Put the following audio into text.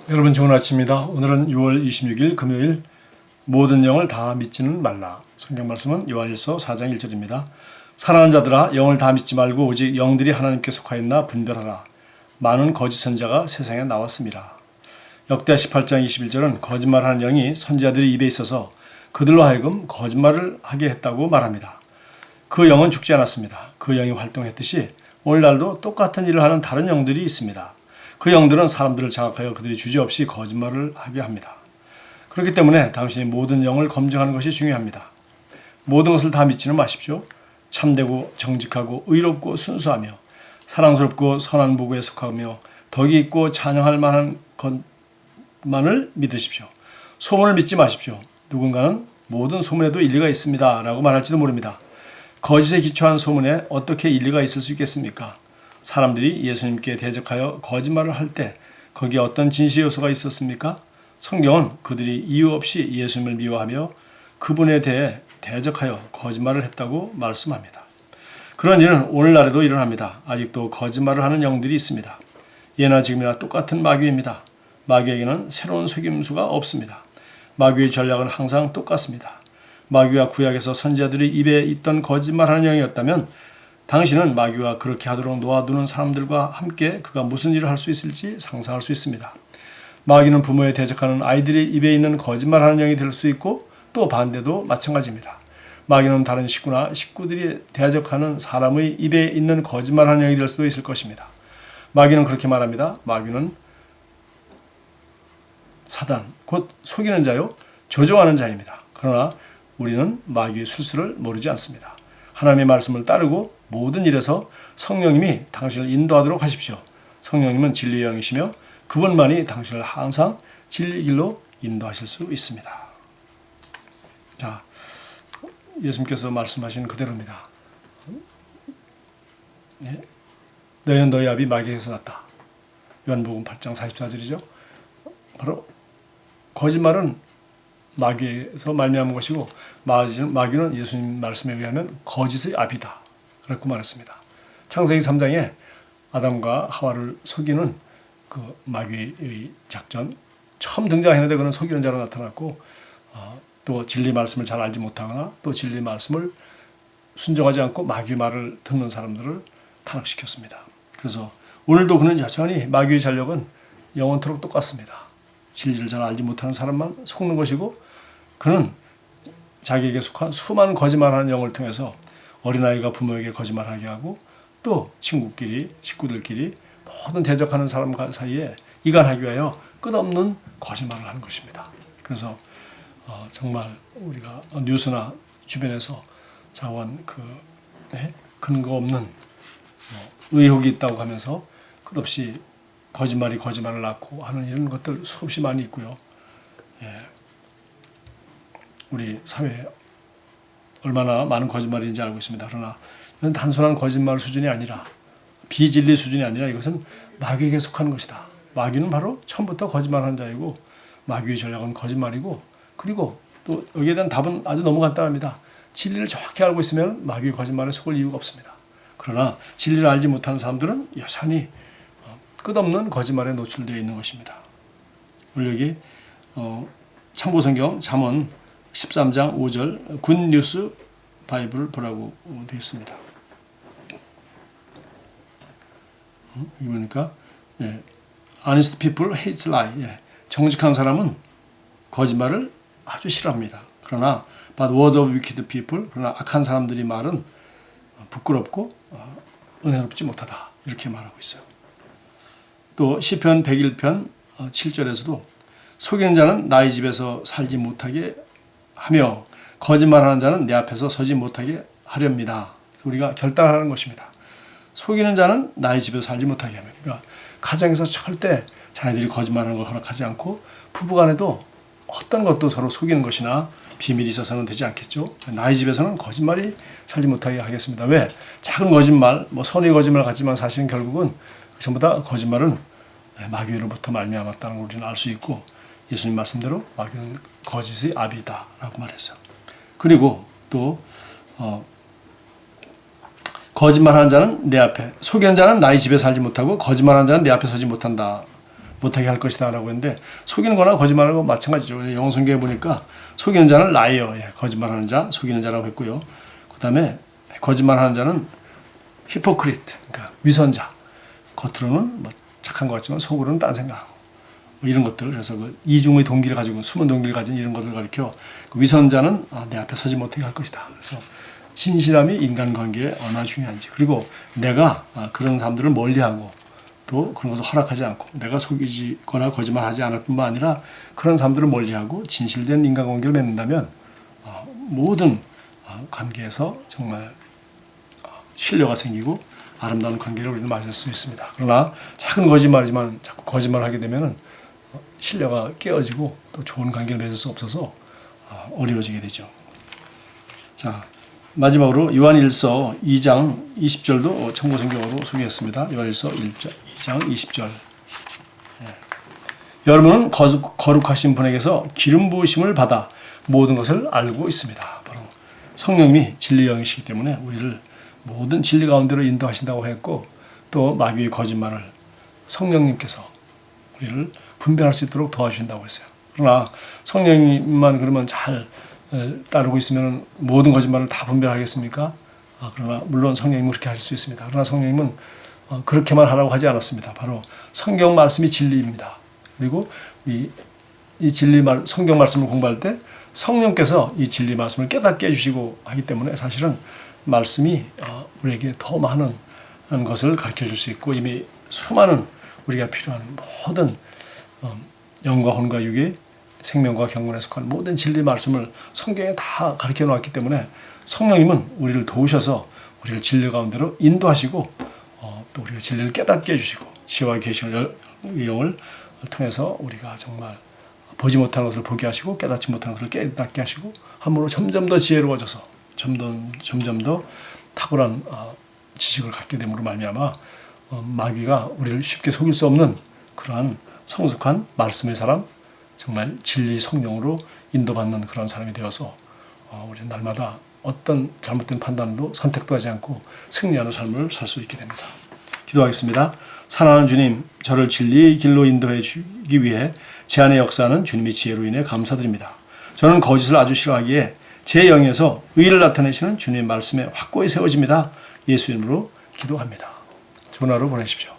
여러분 좋은 아침입니다. 오늘은 6월 26일 금요일 모든 영을 다 믿지는 말라. 성경 말씀은 요한일서 4장 1절입니다. 사랑하는 자들아 영을 다 믿지 말고 오직 영들이 하나님께 속하였나 분별하라. 많은 거짓 선지자가 세상에 나왔습니다. 역대하 18장 21절은 거짓말하는 영이 선지자들의 입에 있어서 그들로 하여금 거짓말을 하게 했다고 말합니다. 그 영은 죽지 않았습니다. 그 영이 활동했듯이 오늘날도 똑같은 일을 하는 다른 영들이 있습니다. 그 영들은 사람들을 장악하여 그들이 주저없이 거짓말을 하게 합니다. 그렇기 때문에 당신이 모든 영을 검증하는 것이 중요합니다. 모든 것을 다 믿지는 마십시오. 참되고 정직하고 의롭고 순수하며 사랑스럽고 선한 보고에 속하며 덕이 있고 찬양할 만한 것만을 믿으십시오. 소문을 믿지 마십시오. 누군가는 모든 소문에도 일리가 있습니다 라고 말할지도 모릅니다. 거짓에 기초한 소문에 어떻게 일리가 있을 수 있겠습니까? 사람들이 예수님께 대적하여 거짓말을 할 때 거기에 어떤 진실 요소가 있었습니까? 성경은 그들이 이유 없이 예수님을 미워하며 그분에 대해 대적하여 거짓말을 했다고 말씀합니다. 그런 일은 오늘날에도 일어납니다. 아직도 거짓말을 하는 영들이 있습니다. 예나 지금이나 똑같은 마귀입니다. 마귀에게는 새로운 속임수가 없습니다. 마귀의 전략은 항상 똑같습니다. 마귀가 구약에서 선지자들의 입에 있던 거짓말하는 영이었다면 당신은 마귀가 그렇게 하도록 놓아두는 사람들과 함께 그가 무슨 일을 할 수 있을지 상상할 수 있습니다. 마귀는 부모에 대적하는 아이들의 입에 있는 거짓말하는 영이 될 수 있고 또 반대도 마찬가지입니다. 마귀는 다른 식구나 식구들이 대적하는 사람의 입에 있는 거짓말하는 영이 될 수도 있을 것입니다. 마귀는 그렇게 말합니다. 마귀는 사단, 곧 속이는 자요, 조종하는 자입니다. 그러나 우리는 마귀의 술수를 모르지 않습니다. 하나님의 말씀을 따르고 모든 일에서 성령님이 당신을 인도하도록 하십시오. 성령님은 진리의 영이시며 그분만이 당신을 항상 진리의 길로 인도하실 수 있습니다. 자, 예수님께서 말씀하신 그대로입니다. 네. 너희는 너희 아비 마귀에게서 났다. 요한복음 8장 44절이죠. 바로 거짓말은 마귀에서 말미암은 것이고 마귀는 예수님 말씀에 의하면 거짓의 아비다. 그렇게 말했습니다. 창세기 3장에 아담과 하와를 속이는 그 마귀의 작전 처음 등장했는데 그는 속이는 자로 나타났고 또 진리 말씀을 잘 알지 못하거나 또 진리 말씀을 순종하지 않고 마귀 말을 듣는 사람들을 탄압시켰습니다. 그래서 오늘도 그는 여전히 마귀의 전력은 영원토록 똑같습니다. 진리를 잘 알지 못하는 사람만 속는 것이고 그는 자기에게 속한 수많은 거짓말하는 영을 통해서 어린아이가 부모에게 거짓말하게 하고 또 친구끼리 식구들끼리 모든 대적하는 사람 사이에 이간하기 위하여 끝없는 거짓말을 하는 것입니다. 그래서 정말 우리가 뉴스나 주변에서 자원 근거 없는 의혹이 있다고 하면서 끝없이 거짓말이 거짓말을 낳고 하는 이런 것들 수없이 많이 있고요. 우리 사회에 얼마나 많은 거짓말인지 알고 있습니다. 그러나 이건 단순한 거짓말 수준이 아니라 비진리 수준이 아니라 이것은 마귀에게 속하는 것이다. 마귀는 바로 처음부터 거짓말하는 자이고 마귀의 전략은 거짓말이고 그리고 또 여기에 대한 답은 아주 너무 간단합니다. 진리를 정확히 알고 있으면 마귀의 거짓말에 속을 이유가 없습니다. 그러나 진리를 알지 못하는 사람들은 여전히 끝없는 거짓말에 노출되어 있는 것입니다. 오늘 여기 참고성경 잠언 13장 5절 굿뉴스 바이블 보라고 되어 있습니다. 여기 보니까 honest people hate lie. 정직한 사람은 거짓말을 아주 싫어합니다. 그러나 but word of wicked people 그러나 악한 사람들이 말은 부끄럽고 은혜롭지 못하다. 이렇게 말하고 있어요. 또 시편 101편 7절에서도 속이는 자는 나의 집에서 살지 못하게 하며 거짓말하는 자는 내 앞에서 서지 못하게 하렵니다. 우리가 결단하는 것입니다. 속이는 자는 나의 집에서 살지 못하게 하며 그러니까 가정에서 절대 자녀들이 거짓말하는 걸 허락하지 않고 부부간에도 어떤 것도 서로 속이는 것이나 비밀이 있어서는 되지 않겠죠. 나의 집에서는 거짓말이 살지 못하게 하겠습니다. 왜? 작은 거짓말, 선의 거짓말 같지만 사실은 결국은 전부 다 거짓말은 마귀로부터 말미암았다는 걸 우리는 알 수 있고 예수님 말씀대로 마귀는 거짓의 아비다라고 말했어요. 그리고 또 거짓말하는 자는 내 앞에 속이는 자는 나의 집에 살지 못하고 거짓말하는 자는 내 앞에 서지 못한다. 못하게 할 것이다 라고 했는데 속이는 거나 거짓말하고 마찬가지죠. 영어 성경에 보니까 속이는 자는 라이어, 거짓말하는 자, 속이는 자라고 했고요. 그 다음에 거짓말하는 자는 히포크리트, 그러니까 위선자. 겉으로는 뭐 착한 것 같지만 속으로는 딴 생각하고 뭐 이런 것들. 그래서 그 이중의 동기를 가지고 숨은 동기를 가진 이런 것들을 가리켜 그 위선자는 내 앞에 서지 못하게 할 것이다. 그래서 진실함이 인간관계에 얼마나 중요한지, 그리고 내가 그런 사람들을 멀리하고 또 그런 것을 허락하지 않고 내가 속이거나 거짓말하지 않을 뿐만 아니라 그런 사람들을 멀리하고 진실된 인간관계를 맺는다면 모든 관계에서 정말 신뢰가 생기고 아름다운 관계를 우리는 맞을 수 있습니다. 그러나 작은 거짓말이지만 자꾸 거짓말하게 되면 신뢰가 깨어지고 또 좋은 관계를 맺을 수 없어서 어려워지게 되죠. 자, 마지막으로 요한일서 2장 20절도 참고성경으로 소개했습니다. 요한일서 2장 20절. 여러분은 거룩하신 분에게서 기름 부으심을 받아 모든 것을 알고 있습니다. 바로 성령님이 진리의 영이시기 때문에 우리를 모든 진리 가운데로 인도하신다고 했고, 또 마귀의 거짓말을 성령님께서 우리를 분별할 수 있도록 도와주신다고 했어요. 그러나 성령님만 그러면 잘 따르고 있으면 모든 거짓말을 다 분별하겠습니까? 그러나 물론 성령님은 그렇게 하실 수 있습니다. 그러나 성령님은 그렇게만 하라고 하지 않았습니다. 바로 성경 말씀이 진리입니다. 그리고 이 진리 성경 말씀을 공부할 때 성령께서 이 진리 말씀을 깨닫게 해주시고 하기 때문에 사실은 말씀이 우리에게 더 많은 것을 가르쳐 줄 수 있고, 이미 수많은 우리가 필요한 모든 영과 혼과 육의 생명과 경건에 속한 모든 진리 말씀을 성경에 다 가르쳐 놓았기 때문에 성령님은 우리를 도우셔서 우리를 진리 가운데로 인도하시고 또 우리가 진리를 깨닫게 해주시고 지혜와 계시의 영을 통해서 우리가 정말 보지 못하는 것을 보게 하시고 깨닫지 못하는 것을 깨닫게 하시고 함으로 점점 더 지혜로워져서 점점 더 탁월한 지식을 갖게 됨으로 말미암아 마귀가 우리를 쉽게 속일 수 없는 그러한 성숙한 말씀의 사람, 정말 진리 성령으로 인도받는 그런 사람이 되어서 우리는 날마다 어떤 잘못된 판단도 선택도 하지 않고 승리하는 삶을 살 수 있게 됩니다. 기도하겠습니다. 사랑하는 주님, 저를 진리의 길로 인도해 주기 위해 제 안에 역사하는 주님의 지혜로 인해 감사드립니다. 저는 거짓을 아주 싫어하기에 제 영에서 의를 나타내시는 주님의 말씀에 확고히 세워집니다. 예수 이름으로 기도합니다. 좋은 하루 보내십시오.